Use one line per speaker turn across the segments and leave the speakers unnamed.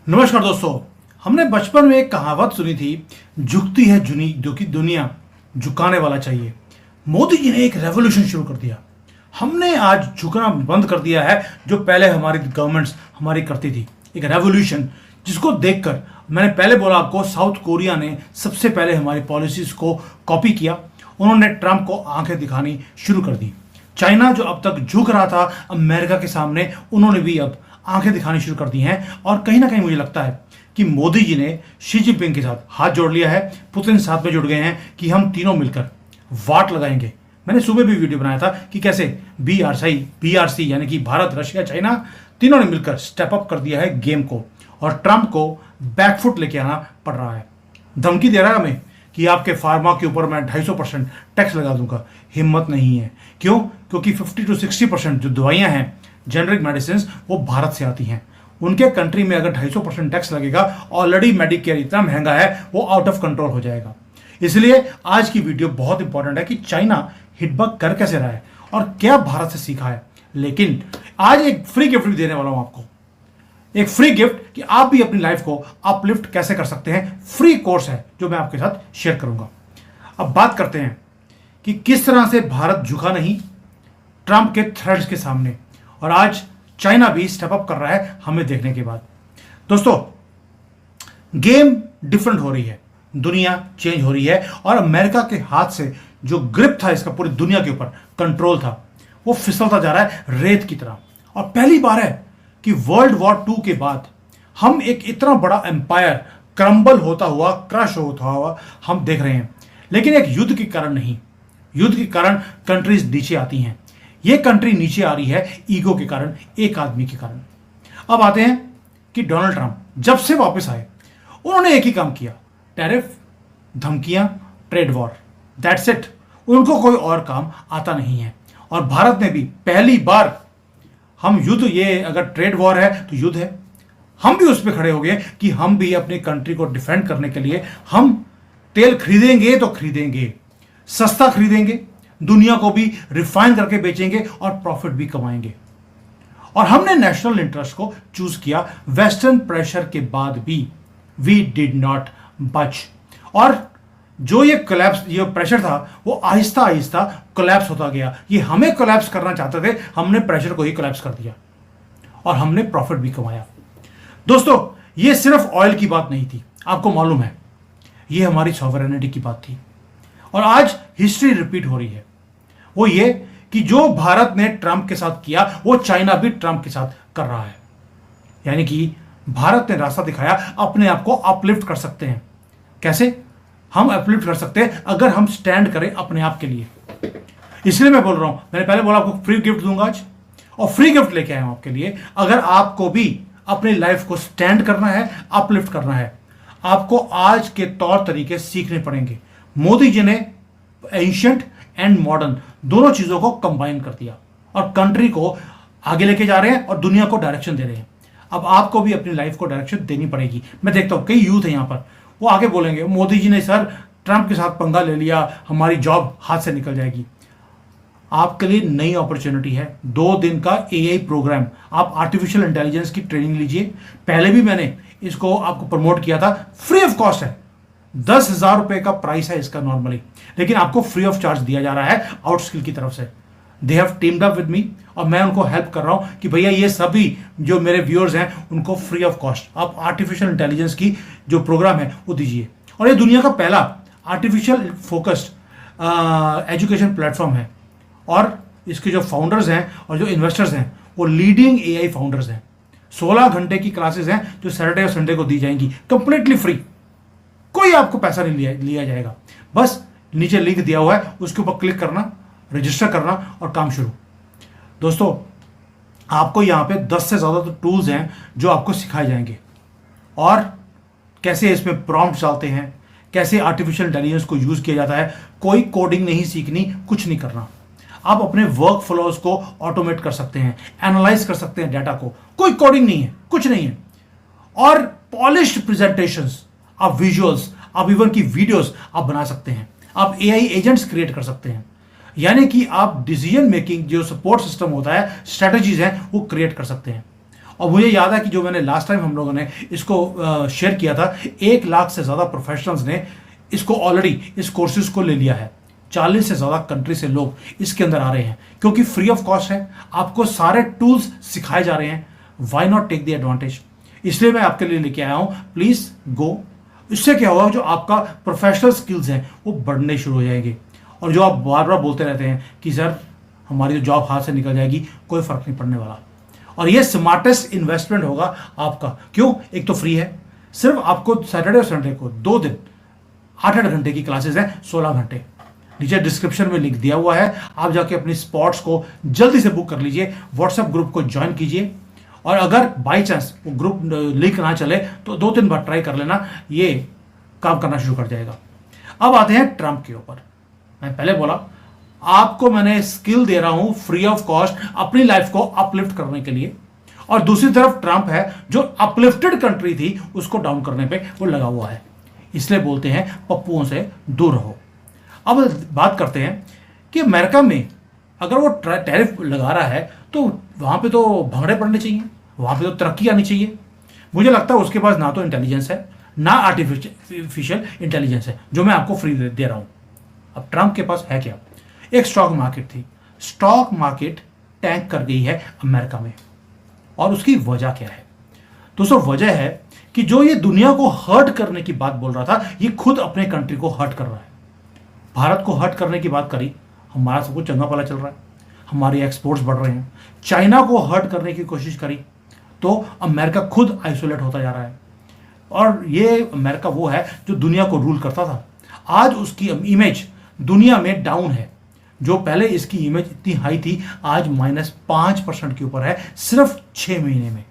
नमस्कार दोस्तों। हमने बचपन में एक कहावत सुनी थी, झुकती है जुनी जो कि दुनिया झुकाने वाला चाहिए। मोदी जी ने एक रेवोल्यूशन शुरू कर दिया। हमने आज झुकना बंद कर दिया है, जो पहले हमारी गवर्नमेंट्स हमारी करती थी। एक रेवोल्यूशन जिसको देखकर मैंने पहले बोला आपको, साउथ कोरिया ने सबसे पहले हमारी पॉलिसीज को कॉपी किया। उन्होंने ट्रंप को आंखें दिखानी शुरू कर दी। चाइना जो अब तक झुक रहा था अमेरिका के सामने, उन्होंने भी अब आंखें दिखानी शुरू कर दी हैं। और कहीं ना कहीं मुझे लगता है कि मोदी जी ने शी जिनपिंग के साथ हाथ जोड़ लिया है, पुतिन साथ में जुड़ गए हैं कि हम तीनों मिलकर वाट लगाएंगे। मैंने सुबह भी वीडियो बनाया था कि कैसे बीआरसी यानी कि भारत, रशिया, चाइना तीनों ने मिलकर स्टेप अप कर दिया है गेम को, और ट्रंप को बैकफुट लेके आना पड़ रहा है। धमकी दे रहा है हमें कि आपके फार्मा के ऊपर मैं 250% टैक्स लगा दूंगा। हिम्मत नहीं है। क्यों? क्योंकि 50 to 60% जो दवाइयां हैं, जेनरिक मेडिसिन, वो भारत से आती हैं। उनके कंट्री में अगर 250% टैक्स लगेगा, ऑलरेडी मेडिकेयर इतना महंगा है, वो आउट ऑफ कंट्रोल हो जाएगा। इसलिए आज की वीडियो बहुत इंपॉर्टेंट है कि चाइना हिटबैक कर कैसे रहा है और क्या भारत से सीखा है। लेकिन आज एक फ्री गिफ्ट भी देने वाला हूं आपको, एक फ्री गिफ्ट कि आप भी अपनी लाइफ को अपलिफ्ट कैसे कर सकते हैं। फ्री कोर्स है जो मैं आपके साथ शेयर करूंगा। अब बात करते हैं कि किस तरह से भारत झुका नहीं ट्रंप के थ्रेट्स के सामने, और आज चाइना भी स्टेप अप कर रहा है हमें देखने के बाद। दोस्तों, गेम डिफरेंट हो रही है, दुनिया चेंज हो रही है, और अमेरिका के हाथ से जो ग्रिप था इसका पूरी दुनिया के ऊपर कंट्रोल था, वो फिसलता जा रहा है रेत की तरह। और पहली बार है कि वर्ल्ड वॉर 2 के बाद हम एक इतना बड़ा एम्पायर क्रम्बल होता हुआ, क्रश होता हुआ हम देख रहे हैं। लेकिन एक युद्ध के कारण नहीं, युद्ध के कारण कंट्रीज नीचे आती हैं। ये कंट्री नीचे आ रही है ईगो के कारण, एक आदमी के कारण। अब आते हैं कि डोनाल्ड ट्रंप जब से वापस आए, उन्होंने एक ही काम किया, टैरिफ, धमकियां, ट्रेड वॉर, दैट्स इट। उनको कोई और काम आता नहीं है। और भारत ने भी पहली बार हम युद्ध, ये अगर ट्रेड वॉर है तो युद्ध है, हम भी उस पर खड़े हो गए कि हम भी अपनी कंट्री को डिफेंड करने के लिए हम तेल खरीदेंगे तो खरीदेंगे, सस्ता खरीदेंगे, दुनिया को भी रिफाइन करके बेचेंगे और प्रॉफिट भी कमाएंगे। और हमने नेशनल इंटरेस्ट को चूज किया। वेस्टर्न प्रेशर के बाद भी वी डिड नॉट बच, और जो ये कोलैप्स, ये प्रेशर था, वो आहिस्ता आहिस्ता कोलैप्स होता गया। ये हमें कोलैप्स करना चाहते थे, हमने प्रेशर को ही कोलैप्स कर दिया और हमने प्रॉफिट भी कमाया। दोस्तों, ये सिर्फ ऑयल की बात नहीं थी, आपको मालूम है, ये हमारी सॉवरेनिटी की बात थी। और आज हिस्ट्री रिपीट हो रही है। वो ये कि जो भारत ने ट्रंप के साथ किया, वो चाइना भी ट्रंप के साथ कर रहा है। यानी कि भारत ने रास्ता दिखाया, अपने आप को अपलिफ्ट कर सकते हैं। कैसे हम अपलिफ्ट कर सकते हैं? अगर हम स्टैंड करें अपने आप के लिए। इसलिए मैं बोल रहा हूं, मैंने पहले बोला आपको फ्री गिफ्ट दूंगा आज, और फ्री गिफ्ट लेके आया हूं आपके लिए। अगर आपको भी अपनी लाइफ को स्टैंड करना है, अपलिफ्ट करना है, आपको आज के तौर तरीके सीखने पड़ेंगे। मोदी जी ने एंशिएंट एंड मॉडर्न दोनों चीजों को कंबाइन कर दिया और कंट्री को आगे लेके जा रहे हैं और दुनिया को डायरेक्शन दे रहे हैं। अब आपको भी अपनी लाइफ को डायरेक्शन देनी पड़ेगी। मैं देखता हूं कई यूथ है यहां पर, वो आगे बोलेंगे मोदी जी ने सर ट्रंप के साथ पंगा ले लिया, हमारी जॉब हाथ से निकल जाएगी। आपके लिए नई अपॉर्चुनिटी है, 2 दिन का एआई प्रोग्राम, आप आर्टिफिशियल इंटेलिजेंस की ट्रेनिंग लीजिए। पहले भी मैंने इसको आपको प्रमोट किया था, फ्री ऑफ कॉस्ट है। 10,000 रुपए का प्राइस है इसका नॉर्मली, लेकिन आपको फ्री ऑफ चार्ज दिया जा रहा है आउटस्किल की तरफ से। They have teemed up with me, और मैं उनको हेल्प कर रहा हूं कि भैया ये सभी जो मेरे व्यूअर्स हैं उनको फ्री ऑफ कॉस्ट आप आर्टिफिशियल इंटेलिजेंस की जो प्रोग्राम है वो दीजिए। और ये दुनिया का पहला आर्टिफिशियल फोकस्ड एजुकेशन प्लेटफॉर्म है, और इसके जो फाउंडर्स हैं और जो इन्वेस्टर्स हैं वो लीडिंग एआई फाउंडर्स हैं। 16 घंटे की क्लासेस हैं जो सैटरडे और संडे को दी जाएंगी, कंप्लीटली फ्री। कोई आपको पैसा नहीं लिया जाएगा। बस नीचे लिंक दिया हुआ है, उसके ऊपर क्लिक करना, रजिस्टर करना और काम शुरू। दोस्तों, आपको यहां पे 10 से ज्यादा तो टूल्स हैं जो आपको सिखाए जाएंगे, और कैसे इसमें प्रॉम्प्ट डालते हैं, कैसे आर्टिफिशियल इंटेलिजेंस को यूज किया जाता है। कोई कोडिंग नहीं सीखनी, कुछ नहीं करना। आप अपने वर्क फ्लोज को ऑटोमेट कर सकते हैं, एनालाइज कर सकते हैं डाटा को। कोई कोडिंग नहीं है, कुछ नहीं है। और पॉलिश्ड प्रेजेंटेशंस, आप विजुअल्स, आप इवन की वीडियोस आप बना सकते हैं। आप एआई एजेंट्स क्रिएट कर सकते हैं। यानी कि आप डिसीजन मेकिंग जो सपोर्ट सिस्टम होता है, स्ट्रेटजीज हैं, वो क्रिएट कर सकते हैं। और मुझे याद है कि जो मैंने लास्ट टाइम हम लोगों ने इसको शेयर किया था, 1 लाख से ज़्यादा प्रोफेशनल्स ने इसको ऑलरेडी इस कोर्सेज को ले लिया है। 40 से ज़्यादा कंट्री से लोग इसके अंदर आ रहे हैं, क्योंकि फ्री ऑफ कॉस्ट है, आपको सारे टूल्स सिखाए जा रहे हैं। Why not take the advantage, इसलिए मैं आपके लिए लेके आया हूं। Please go. इससे क्या होगा, जो आपका प्रोफेशनल स्किल्स हैं वो बढ़ने शुरू हो जाएंगे। और जो आप बार बार बोलते रहते हैं कि सर हमारी जो जॉब हाथ से निकल जाएगी, कोई फर्क नहीं पड़ने वाला। और ये स्मार्टेस्ट इन्वेस्टमेंट होगा आपका। क्यों? एक तो फ्री है, सिर्फ आपको सैटरडे और संडे को 2 दिन 8-8 घंटे की क्लासेस हैं, 16 घंटे। नीचे डिस्क्रिप्शन में लिंक दिया हुआ है, आप जाके अपनी स्पॉट्स को जल्दी से बुक कर लीजिए, व्हाट्सएप ग्रुप को ज्वाइन कीजिए। और अगर बाई चांस वो ग्रुप लिंक ना चले तो 2-3 बार ट्राई कर लेना, ये काम करना शुरू कर जाएगा। अब आते हैं ट्रंप के ऊपर। मैं पहले बोला आपको मैंने स्किल दे रहा हूं फ्री ऑफ कॉस्ट अपनी लाइफ को अपलिफ्ट करने के लिए, और दूसरी तरफ ट्रंप है जो अपलिफ्टेड कंट्री थी उसको डाउन करने पे वो लगा हुआ है। इसलिए बोलते हैं पप्पुओं से दूर रहो। अब बात करते हैं कि अमेरिका में अगर वो टैरिफ लगा रहा है तो वहां पे तो भंगड़े पड़ने चाहिए, वहां पे तो तरक्की आनी चाहिए। मुझे लगता है उसके पास ना तो इंटेलिजेंस है ना आर्टिफिशियल इंटेलिजेंस है, जो मैं आपको फ्री दे रहा हूं। अब ट्रंप के पास है क्या? एक स्टॉक मार्केट थी, स्टॉक मार्केट टैंक कर गई है अमेरिका में। और उसकी वजह क्या है दोस्तों? वजह है कि जो ये दुनिया को हर्ट करने की बात बोल रहा था, ये खुद अपने कंट्री को हर्ट कर रहा है। भारत को हर्ट करने की बात करी, हमारा सब कुछ चंगा भला चल रहा है, हमारे एक्सपोर्ट्स बढ़ रहे हैं। चाइना को हर्ट करने की कोशिश करी तो अमेरिका खुद आइसोलेट होता जा रहा है। और ये अमेरिका वो है जो दुनिया को रूल करता था, आज उसकी इमेज दुनिया में डाउन है। जो पहले इसकी इमेज इतनी हाई थी, आज -5% के ऊपर है सिर्फ 6 महीने में।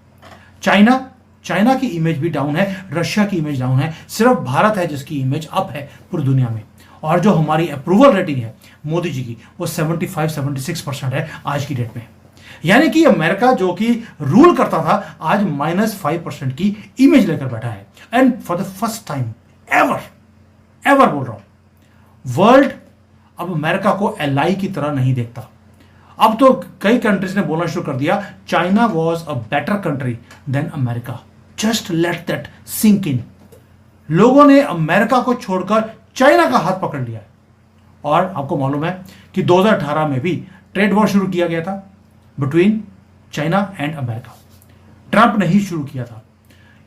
चाइना की इमेज भी डाउन है, रशिया की इमेज डाउन है, सिर्फ भारत है जिसकी इमेज अप है पूरी दुनिया में। और जो हमारी अप्रूवल रेटिंग है मोदी जी की, वो 75-76% है आज की डेट में। यानी कि अमेरिका जो कि रूल करता था, आज -5% की इमेज लेकर बैठा है। And for the first time ever बोल रहा हूं, वर्ल्ड अब अमेरिका को एलाई की तरह नहीं देखता। अब तो कई कंट्रीज ने बोलना शुरू कर दिया, China was a better country than America. Just let that sink in. लोगों ने अमेरिका को छोड़कर चाइना का हाथ पकड़ लिया है। और आपको मालूम है कि 2018 में भी ट्रेड वॉर शुरू किया गया था between China and America. Trump ने ही शुरू किया था,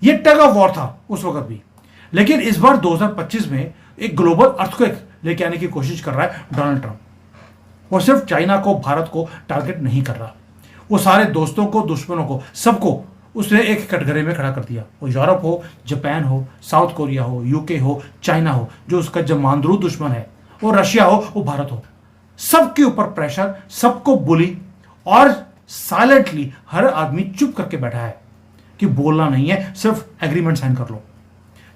यह टग ऑफ वॉर था उस वक्त भी। लेकिन इस बार 2025 में एक ग्लोबल अर्थक्वेक लेके आने की कोशिश कर रहा है डोनाल्ड ट्रंप। वो सिर्फ चाइना को, भारत को टारगेट नहीं कर रहा, वो सारे दोस्तों को, दुश्मनों को, सबको उसने एक कटघरे में खड़ा कर दिया। वो यूरोप हो, जापान हो, साउथ कोरिया हो, यूके हो, चाइना हो, जो उसका जमानदरू दुश्मन है, वो रशिया हो, वो भारत हो, सबके ऊपर प्रेशर, सबको बुली। और साइलेंटली हर आदमी चुप करके बैठा है कि बोलना नहीं है, सिर्फ एग्रीमेंट साइन कर लो।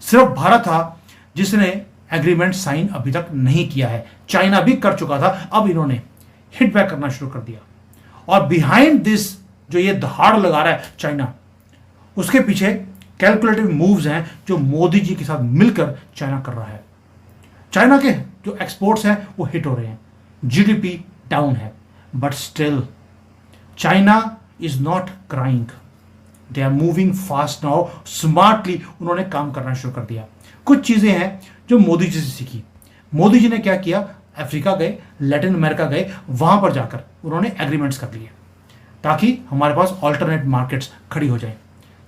सिर्फ भारत था जिसने एग्रीमेंट साइन अभी तक नहीं किया है, चाइना भी कर चुका था, अब इन्होंने हिट बैक करना शुरू कर दिया। और बिहाइंड दिस जो ये दहाड़ लगा रहा है चाइना, उसके पीछे कैलकुलेटिव मूव्स हैं जो मोदी जी के साथ मिलकर चाइना कर रहा है। चाइना के जो एक्सपोर्ट्स हैं वो हिट हो रहे हैं, जीडीपी डाउन है, but still China is not crying, they are moving fast now. Smartly उन्होंने काम करना शुरू कर दिया। कुछ चीजें हैं जो मोदी जी से सीखी। मोदी जी ने क्या किया, अफ्रीका गए, लैटिन अमेरिका गए, वहां पर जाकर उन्होंने एग्रीमेंट्स कर लिए ताकि हमारे पास ऑल्टरनेट मार्केट्स खड़ी हो जाए।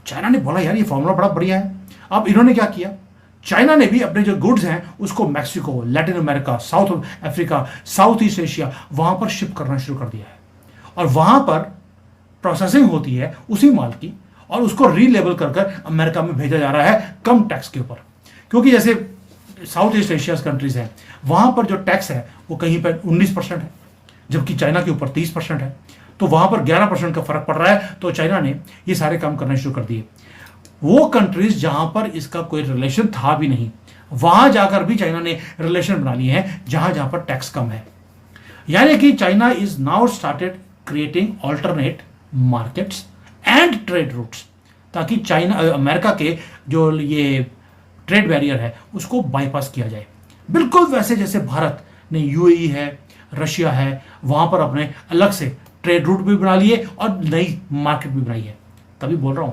चाइना ने बोला यार ये फॉर्मूला बड़ा बढ़िया है। अब इन्होंने क्या किया, चाइना ने भी अपने जो गुड्स हैं उसको Mexico, Latin America, south Africa, south east Asia, वहां पर शिप करना शुरू कर दिया है। और वहां पर प्रोसेसिंग होती है उसी माल की, और उसको रीलेबल कर कर अमेरिका में भेजा जा रहा है कम टैक्स के ऊपर। क्योंकि जैसे साउथ ईस्ट एशिया कंट्रीज हैं, वहां पर जो टैक्स है वो कहीं पर 19% है, जबकि चाइना के ऊपर 30% है। तो वहां पर 11% का फर्क पड़ रहा है। तो चाइना ने ये सारे काम करने शुरू कर दिए। वो कंट्रीज जहां पर इसका कोई रिलेशन था भी नहीं, वहां जाकर भी चाइना ने रिलेशन बना लिए हैं जहां जहां पर टैक्स कम है। यानी कि China is now started creating alternate markets and trade routes, ताकि चाइना अमेरिका के जो ये ट्रेड बैरियर है उसको बाईपास किया जाए। बिल्कुल वैसे जैसे भारत ने यूएई है, रशिया है, वहां पर अपने अलग से ट्रेड रूट भी बना लिए और नई मार्केट भी बनाई है। तभी बोल रहा हूं,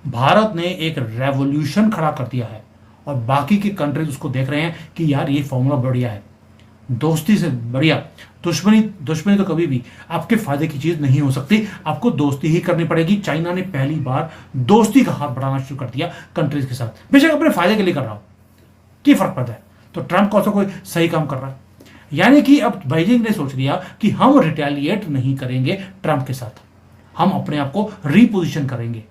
भारत ने एक रेवोल्यूशन खड़ा कर दिया है और बाकी के कंट्रीज उसको देख रहे हैं कि यार ये फॉर्मूला बढ़िया है, दोस्ती से बढ़िया। दुश्मनी दुश्मनी तो कभी भी आपके फायदे की चीज नहीं हो सकती, आपको दोस्ती ही करनी पड़ेगी। चाइना ने पहली बार दोस्ती का हाथ बढ़ाना शुरू कर दिया कंट्रीज के साथ, बेशक अपने फायदे के लिए कर रहा हो, क्या फर्क पड़ता है। तो ट्रंप कौन सा कोई सही काम कर रहा है, यानी कि अब बीजिंग ने सोच लिया कि हम रिटेलिएट नहीं करेंगे ट्रंप के साथ, हम अपने आप को रीपोजिशन करेंगे।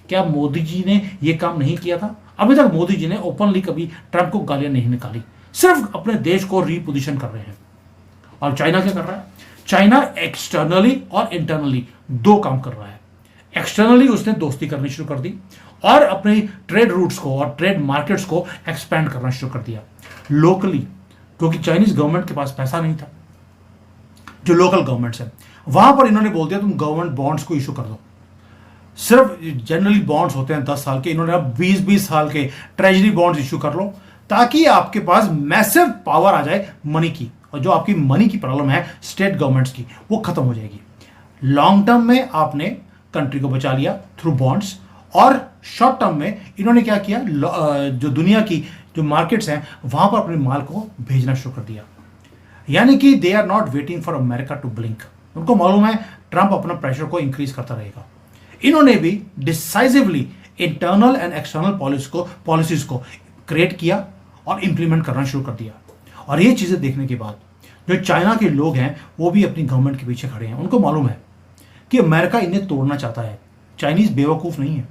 क्या मोदी जी ने यह काम नहीं किया था? अभी तक मोदी जी ने ओपनली कभी ट्रंप को गालियां नहीं निकाली, सिर्फ अपने देश को रीपोजिशन कर रहे हैं। और चाइना क्या कर रहा है? चाइना एक्सटर्नली और इंटरनली दो काम कर रहा है। एक्सटर्नली उसने दोस्ती करनी शुरू कर दी और अपनी ट्रेड रूट्स को और ट्रेड मार्केट्स को एक्सपैंड करना शुरू कर दिया। लोकली, क्योंकि चाइनीज गवर्नमेंट के पास पैसा नहीं था, जो लोकल गवर्नमेंट्स है वहां पर इन्होंने बोल दिया तुम गवर्नमेंट बॉन्ड्स को इशू कर दो। सिर्फ जनरली बॉन्ड्स होते हैं 10 साल के, इन्होंने अब 20-20 साल के ट्रेजरी बॉन्ड्स इशू कर लो, ताकि आपके पास मैसिव पावर आ जाए मनी की, और जो आपकी मनी की प्रॉब्लम है स्टेट गवर्नमेंट्स की, वो खत्म हो जाएगी। लॉन्ग टर्म में आपने कंट्री को बचा लिया थ्रू बॉन्ड्स, और शॉर्ट टर्म में इन्होंने क्या किया, जो दुनिया की जो मार्केट्स हैं वहां पर अपने माल को भेजना शुरू कर दिया। यानी कि they are not waiting for America to blink, उनको मालूम है ट्रंप अपना प्रेशर को इंक्रीज करता रहेगा। इन्होंने भी decisively internal and external policies को क्रिएट किया और इंप्लीमेंट करना शुरू कर दिया। और ये चीजें देखने के बाद जो चाइना के लोग हैं वो भी अपनी गवर्नमेंट के पीछे खड़े हैं। उनको मालूम है कि अमेरिका इन्हें तोड़ना चाहता है, चाइनीज बेवकूफ नहीं है,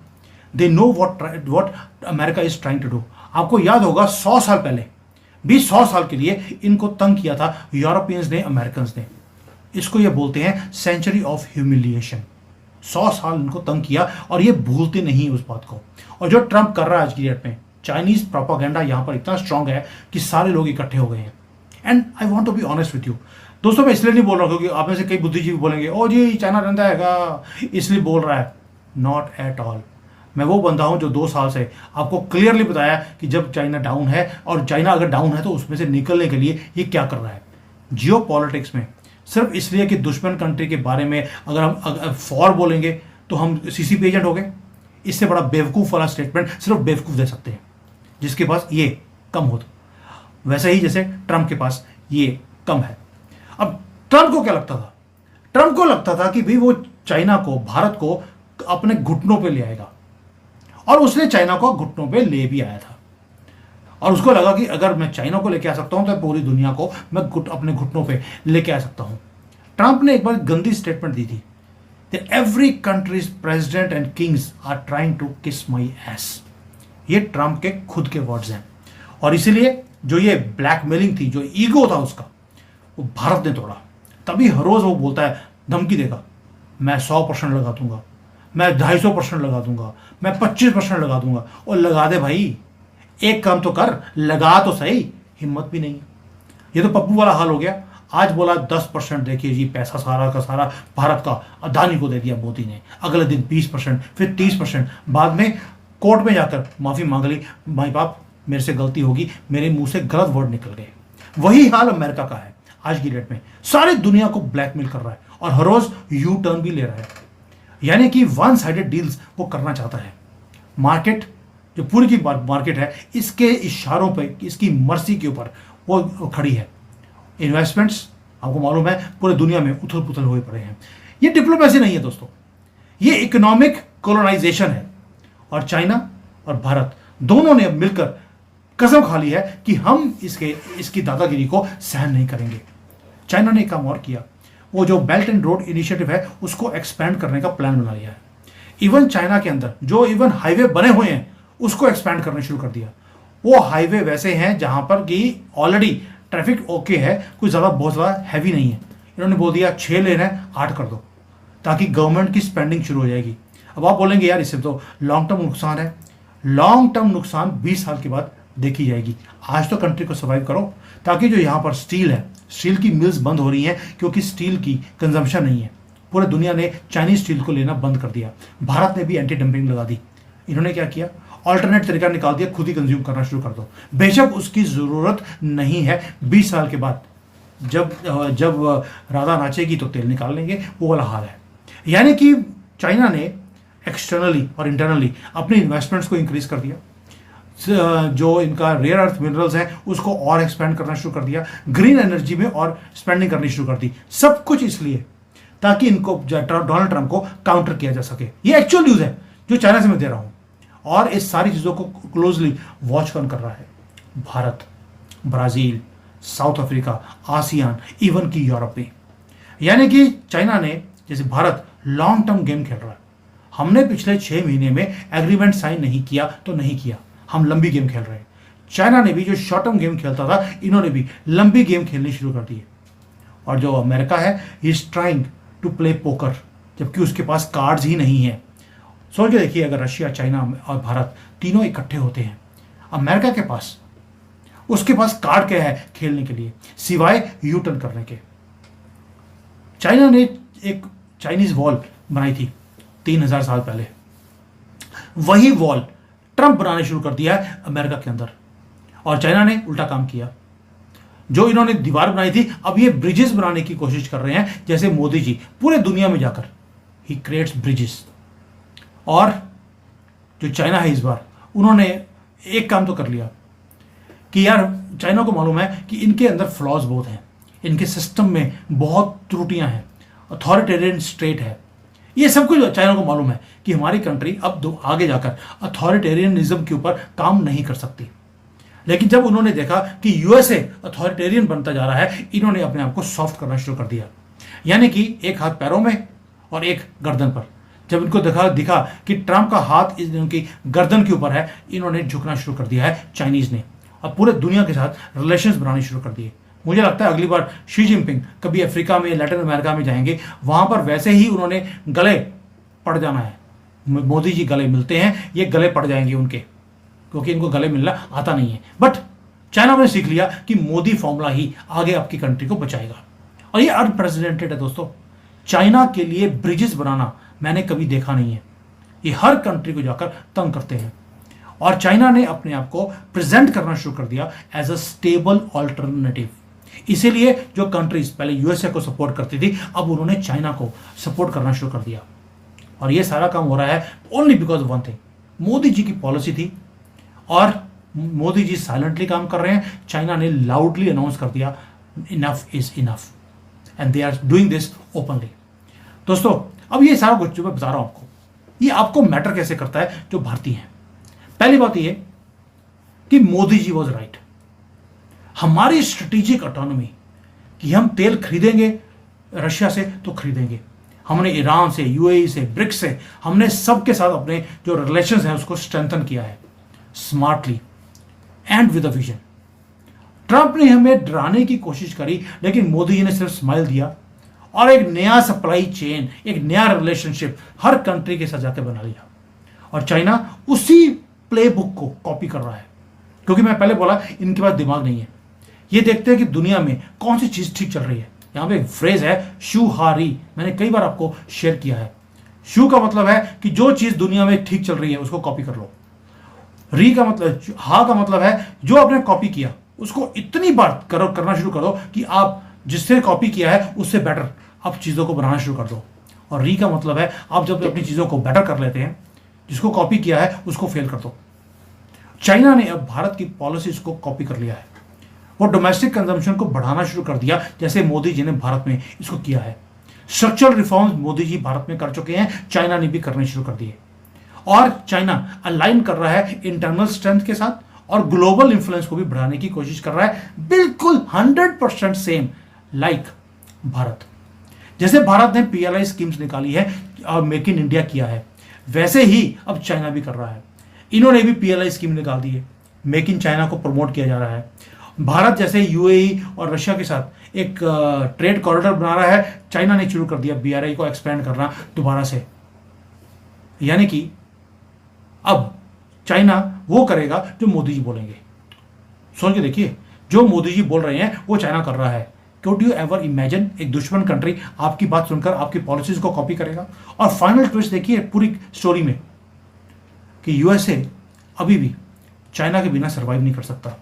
they know what America is trying to do. आपको याद होगा 100 साल पहले भी 100 साल के लिए इनको तंग किया था यूरोपियंस ने, अमेरिकन ने। इसको ये बोलते हैं सेंचुरी ऑफ ह्यूमिलिएशन। 100 साल इनको तंग किया और ये भूलते नहीं उस बात को। और जो ट्रंप कर रहा है आज की डेट में, चाइनीज प्रोपागेंडा यहां पर इतना स्ट्रांग है कि सारे लोग इकट्ठे हो गए हैं। And I want to be honest with you दोस्तों, मैं इसलिए नहीं बोल रहा हूं क्योंकि आप में से कई बुद्धिजीवी बोलेंगे ओ जी चाइना रहता है इसलिए बोल रहा है। Not at all. मैं वो बंदा हूं जो 2 साल से आपको क्लियरली बताया कि जब चाइना डाउन है, और चाइना अगर डाउन है तो उसमें से निकलने के लिए ये क्या कर रहा है। जियो पॉलिटिक्स में सिर्फ इसलिए कि दुश्मन कंट्री के बारे में अगर हम फॉर बोलेंगे तो हम सीसीपी एजेंट हो गए, इससे बड़ा बेवकूफ़ वाला स्टेटमेंट सिर्फ बेवकूफ़ दे सकते हैं जिसके पास ये कम हो। तो वैसे ही जैसे ट्रंप के पास ये कम है। अब ट्रंप को क्या लगता था? ट्रंप को लगता था कि भाई वो चाइना को, भारत को अपने घुटनों पे ले आएगा, और उसने चाइना को घुटनों पे ले भी आया था। और उसको लगा कि अगर मैं चाइना को लेके आ सकता हूं तो पूरी दुनिया को मैं अपने घुटनों पे लेके आ सकता हूं। ट्रंप ने एक बार गंदी स्टेटमेंट दी थी, every country's president and kings are trying to kiss my S. ये ट्रंप के खुद के वर्ड्स हैं। और इसीलिए जो ये ब्लैकमेलिंग थी, जो ईगो था उसका, वो भारत ने तोड़ा। तभी हर रोज वो बोलता है, धमकी देगा, मैं 100% लगा दूंगा, मैं 250% लगा दूंगा, मैं 25% लगा दूंगा। और लगा दे भाई, एक काम तो कर, लगा तो सही। हिम्मत भी नहीं है। ये तो पप्पू वाला हाल हो गया। आज बोला 10%, देखिए जी पैसा सारा का सारा भारत का अदानी को दे दिया मोदी ने, अगले दिन 20%, फिर 30%, बाद में कोर्ट में जाकर माफी मांग ली, भाई बाप मेरे से गलती होगी, मेरे मुंह से गलत वर्ड निकल गए। वही हाल अमेरिका का है आज की डेट में, सारी दुनिया को ब्लैकमेल कर रहा है और हर रोज यू टर्न भी ले रहा है। यानी कि वन साइडेड डील्स वो करना चाहता है। मार्केट, जो पूरी की मार्केट है, इसके इशारों पे, इसकी मर्जी के ऊपर वो खड़ी है। इन्वेस्टमेंट्स आपको मालूम है पूरे दुनिया में उथल पुथल हुए पड़े हैं। ये डिप्लोमेसी नहीं है दोस्तों, ये इकोनॉमिक कोलोनाइजेशन है। और चाइना और भारत दोनों ने मिलकर कसम खा ली है कि हम इसकी दादागिरी को सहन नहीं करेंगे। चाइना ने काम और किया, वो जो बेल्ट एंड रोड इनिशिएटिव है उसको एक्सपैंड करने का प्लान बना लिया है। इवन चाइना के अंदर जो इवन हाईवे बने हुए हैं उसको एक्सपैंड करना शुरू कर दिया। वो हाईवे वैसे हैं जहां पर कि ऑलरेडी ट्रैफिक ओके है, कोई ज़्यादा बहुत ज़्यादा हैवी नहीं है। इन्होंने बोल दिया 6 लेन है 8 कर दो, ताकि गवर्नमेंट की स्पेंडिंग शुरू हो जाएगी। अब आप बोलेंगे यार इससे तो लॉन्ग टर्म नुकसान है। लॉन्ग टर्म नुकसान 20 साल के बाद देखी जाएगी। आज तो कंट्री को सर्वाइव करो, ताकि जो यहाँ पर स्टील है, स्टील की मिल्स बंद हो रही हैं क्योंकि स्टील की कंजम्पशन नहीं है। पूरे दुनिया ने चाइनीज स्टील को लेना बंद कर दिया। भारत ने भी एंटी डंपिंग लगा दी। इन्होंने क्या किया, ऑल्टरनेट तरीका निकाल दिया, खुद ही कंज्यूम करना शुरू कर दो। बेशक उसकी ज़रूरत नहीं है, 20 साल के बाद जब राधा नाचेगी तो तेल निकाल लेंगे, वो वाला हाल है। यानी कि चाइना ने एक्सटर्नली और इंटरनली अपने इन्वेस्टमेंट्स को इंक्रीज कर दिया, जो इनका रेयर अर्थ मिनरल्स है उसको और एक्सपेंड करना शुरू कर दिया, ग्रीन एनर्जी में और स्पेंडिंग करनी शुरू कर दी। सब कुछ इसलिए ताकि इनको डोनाल्ड ट्रंप को काउंटर किया जा सके। ये एक्चुअल न्यूज़ है जो चाइना से मैं दे रहा हूँ। और इस सारी चीज़ों को क्लोजली वॉच कौन कर रहा है? Bharat, Brazil, south Africa, ASEAN, even की यूरोप में। यानी कि चाइना ने, जैसे भारत लॉन्ग टर्म गेम खेल रहा है। हमने पिछले 6 महीने में एग्रीमेंट साइन नहीं किया तो नहीं किया, हम लंबी गेम खेल रहे हैं। चाइना ने भी जो शॉर्ट टर्म गेम खेलता था, इन्होंने भी लंबी गेम खेलनी शुरू कर दी है। और जो अमेरिका है, is trying to play poker, जबकि उसके पास कार्ड्स ही नहीं है। सोच के देखिए, अगर रशिया, चाइना और भारत तीनों इकट्ठे होते हैं, अमेरिका के पास, उसके पास कार्ड क्या है खेलने के लिए सिवाय यू टर्न करने के? चाइना ने एक चाइनीज वॉल बनाई थी 3000 साल पहले, वही वॉल ट्रंप बनाने शुरू कर दिया है अमेरिका के अंदर। और चाइना ने उल्टा काम किया, जो इन्होंने दीवार बनाई थी अब ये ब्रिजेस बनाने की कोशिश कर रहे हैं, जैसे मोदी जी पूरे दुनिया में जाकर ही क्रिएट्स ब्रिजेस। और जो चाइना है, इस बार उन्होंने एक काम तो कर लिया कि यार चाइना को मालूम है कि इनके अंदर फ्लॉज बहुत हैं, इनके सिस्टम में बहुत त्रुटियां हैं, अथॉरिटेरियन स्टेट है। ये सब कुछ चाइना को मालूम है कि हमारी कंट्री अब आगे जाकर अथॉरिटेरियनिज्म के ऊपर काम नहीं कर सकती। लेकिन जब उन्होंने देखा कि यूएसए अथॉरिटेरियन बनता जा रहा है, इन्होंने अपने आप को सॉफ्ट करना शुरू कर दिया। यानी कि एक हाथ पैरों में और एक गर्दन पर। जब इनको दिखा कि ट्रंप का हाथ इनकी गर्दन के ऊपर है, इन्होंने झुकना शुरू कर दिया है चाइनीज ने, और पूरे दुनिया के साथ रिलेशंस बनाने शुरू कर दिए। मुझे लगता है अगली बार शी जिनपिंग कभी अफ्रीका में, लैटिन अमेरिका में जाएंगे, वहां पर वैसे ही उन्होंने गले पड़ जाना है। मोदी जी गले मिलते हैं, ये गले पड़ जाएंगे उनके, क्योंकि इनको गले मिलना आता नहीं है। बट चाइना ने सीख लिया कि मोदी फॉर्मूला ही आगे आपकी कंट्री को बचाएगा। और ये अनप्रेसिडेंटेड है दोस्तों। चाइना के लिए ब्रिजेस बनाना मैंने कभी देखा नहीं है। ये हर कंट्री को जाकर तंग करते हैं। और चाइना ने अपने आप को प्रेजेंट करना शुरू कर दिया एज अ स्टेबल ऑल्टरनेटिव। इसीलिए जो कंट्रीज पहले यूएसए को सपोर्ट करती थी, अब उन्होंने चाइना को सपोर्ट करना शुरू कर दिया। और ये सारा काम हो रहा है only because of one thing, Modi ji की पॉलिसी थी। और मोदी जी साइलेंटली काम कर रहे हैं, चाइना ने लाउडली अनाउंस कर दिया enough is enough, and they are doing this openly. दोस्तों, अब ये सारा कुछ जो मैं बता रहा हूं आपको, ये आपको मैटर कैसे करता है जो भारतीय हैं? पहली बात ये कि मोदी जी वॉज राइट। हमारी स्ट्रेटेजिक ऑटोनॉमी कि हम तेल खरीदेंगे रशिया से तो खरीदेंगे, हमने ईरान से, यूएई से, ब्रिक्स से, हमने सबके साथ अपने जो रिलेशंस हैं उसको स्ट्रेंथन किया है smartly and with a vision. Trump ने हमें डराने की कोशिश करी, लेकिन मोदी जी ने सिर्फ स्माइल दिया और एक नया सप्लाई चेन, एक नया रिलेशनशिप हर कंट्री के साथ जाकर बना लिया। और चाइना उसी प्लेबुक को कॉपी कर रहा है, क्योंकि मैं पहले बोला इनके पास दिमाग नहीं है। ये देखते हैं कि दुनिया में कौन सी चीज ठीक चल रही है। यहां पे एक फ्रेज है शू हा री, मैंने कई बार आपको शेयर किया है। शू का मतलब है कि जो चीज दुनिया में ठीक चल रही है उसको कॉपी कर लो। री का मतलब, हा का मतलब है जो आपने कॉपी किया उसको इतनी बार करना शुरू कर दो कि आप जिससे कॉपी किया है उससे बेटर आप चीजों को बनाना शुरू कर दो। और री का मतलब है आप जब अपनी चीजों को बेटर कर लेते हैं, जिसको कॉपी किया है उसको फेल कर दो। चाइना ने अब भारत की पॉलिसीज को कॉपी कर लिया है। वो डोमेस्टिक कंजम्पशन को बढ़ाना शुरू कर दिया, जैसे मोदी जी ने भारत में इसको किया है। स्ट्रक्चरल रिफॉर्म्स मोदी जी भारत में कर चुके हैं, चाइना ने भी करने शुरू कर दिए। और चाइना अलाइन कर रहा है इंटरनल स्ट्रेंथ के साथ और ग्लोबल इंफ्लुएंस को भी बढ़ाने की कोशिश कर रहा है, बिल्कुल 100% सेम लाइक भारत। जैसे भारत ने पीएलआई स्कीम्स निकाली है और मेक इन इंडिया किया है, वैसे ही अब चाइना भी कर रहा है। इन्होंने भी पीएलआई स्कीम निकाल दी है, मेक इन चाइना को प्रमोट किया जा रहा है। भारत जैसे यूएई और रशिया के साथ एक ट्रेड कॉरिडोर बना रहा है, चाइना ने शुरू कर दिया बीआरआई को एक्सपेंड करना दोबारा से। यानी कि अब चाइना वो करेगा जो मोदी जी बोलेंगे। सोच के देखिए, जो मोदी जी बोल रहे हैं वो चाइना कर रहा है। Could you ever imagine एक दुश्मन कंट्री आपकी बात सुनकर आपकी पॉलिसीज को कॉपी करेगा? और फाइनल ट्विस्ट देखिए पूरी स्टोरी में कि यूएसए अभी भी चाइना के बिना सर्वाइव नहीं कर सकता।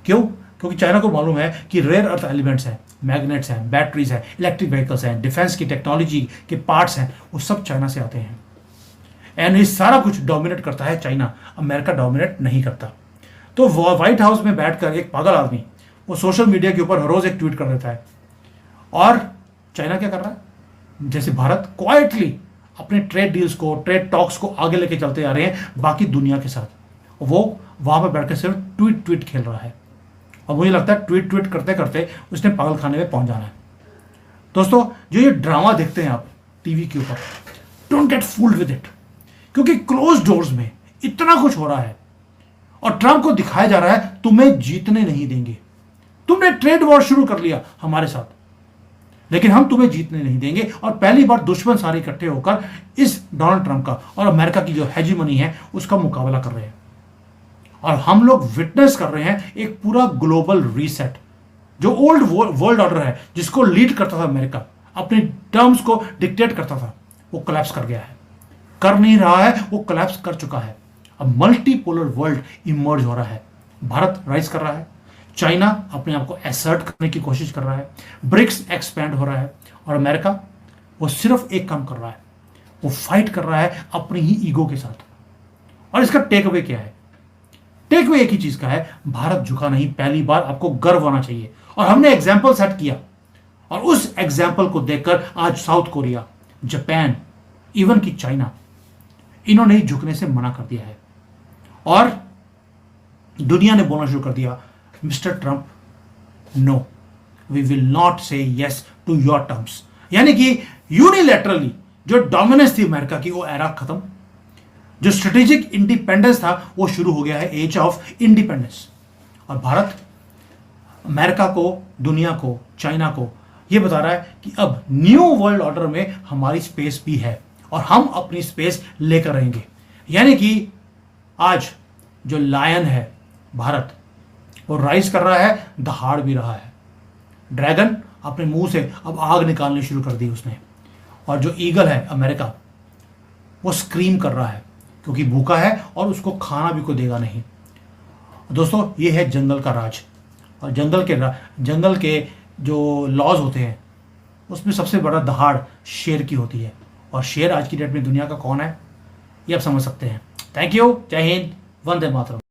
क्यों? क्योंकि चाइना को मालूम है कि रेयर अर्थ एलिमेंट्स हैं, मैग्नेट्स हैं, बैटरीज हैं, इलेक्ट्रिक व्हीकल्स हैं, डिफेंस की टेक्नोलॉजी के पार्ट्स हैं, वो सब चाइना से आते हैं। एंड ये सारा कुछ डोमिनेट करता है चाइना, अमेरिका डोमिनेट नहीं करता। तो व्हाइट हाउस में बैठकर एक पागल आदमी वो सोशल मीडिया के ऊपर हर रोज एक ट्वीट कर देता है, और चाइना क्या कर रहा है, जैसे भारत क्वाइटली अपने ट्रेड डील्स को, ट्रेड टॉक्स को आगे लेके चलते जा रहे हैं बाकी दुनिया के साथ, वो वहां पर बैठकर सिर्फ ट्वीट खेल रहा है। और मुझे लगता है ट्वीट करते करते उसने पागल खाने में पहुंच जाना है। दोस्तों, जो ये ड्रामा देखते हैं आप टीवी के ऊपर, don't get fooled with it, क्योंकि क्लोज डोर्स में इतना कुछ हो रहा है और ट्रंप को दिखाया जा रहा है तुम्हें जीतने नहीं देंगे। तुमने ट्रेड वॉर शुरू कर लिया हमारे साथ, लेकिन हम तुम्हें जीतने नहीं देंगे। और पहली बार दुश्मन सारे इकट्ठे होकर इस डोनाल्ड ट्रंप का और अमेरिका की जो हेजीमनी है उसका मुकाबला कर रहे हैं। और हम लोग विटनेस कर रहे हैं एक पूरा ग्लोबल रीसेट। जो ओल्ड वर्ल्ड ऑर्डर है, जिसको लीड करता था अमेरिका, अपने टर्म्स को डिक्टेट करता था, वो कोलैप्स कर गया है, कर नहीं रहा है, वो कोलैप्स कर चुका है। अब मल्टीपोलर वर्ल्ड इमर्ज हो रहा है। भारत राइज कर रहा है, चाइना अपने आप को एसर्ट करने की कोशिश कर रहा है, ब्रिक्स एक्सपैंड हो रहा है, और अमेरिका वो सिर्फ एक काम कर रहा है, वो फाइट कर रहा है अपनी ही ईगो के साथ। और इसका टेक अवे क्या है? टेक अवे एक ही चीज का है, भारत झुका नहीं। पहली बार आपको गर्व होना चाहिए। और हमने एग्जाम्पल सेट किया, और उस एग्जाम्पल को देखकर आज साउथ कोरिया, जापान, इवन की चाइना, इन्होंने ही झुकने से मना कर दिया है। और दुनिया ने बोलना शुरू कर दिया, mister Trump, no, we will not say yes to your terms. यानी कि यूनिलैटरली जो डोमिनेंस थी अमेरिका की, वो एरा खत्म। जो स्ट्रेटेजिक इंडिपेंडेंस था वो शुरू हो गया है, एज ऑफ इंडिपेंडेंस। और भारत अमेरिका को, दुनिया को, चाइना को यह बता रहा है कि अब न्यू वर्ल्ड ऑर्डर में हमारी स्पेस भी है और हम अपनी स्पेस लेकर रहेंगे। यानी कि आज जो लायन है भारत, वो राइज कर रहा है, दहाड़ भी रहा है। ड्रैगन अपने मुंह से अब आग निकालनी शुरू कर दी उसने, और जो ईगल है अमेरिका, वो स्क्रीम कर रहा है क्योंकि भूखा है और उसको खाना भी कोई देगा नहीं। दोस्तों, ये है जंगल का राज। और जंगल के जो लॉज होते हैं उसमें सबसे बड़ा दहाड़ शेर की होती है। और शेर आज की डेट में दुनिया का कौन है, ये आप समझ सकते हैं। Thank you. जय हिंद। वंदे मातरम।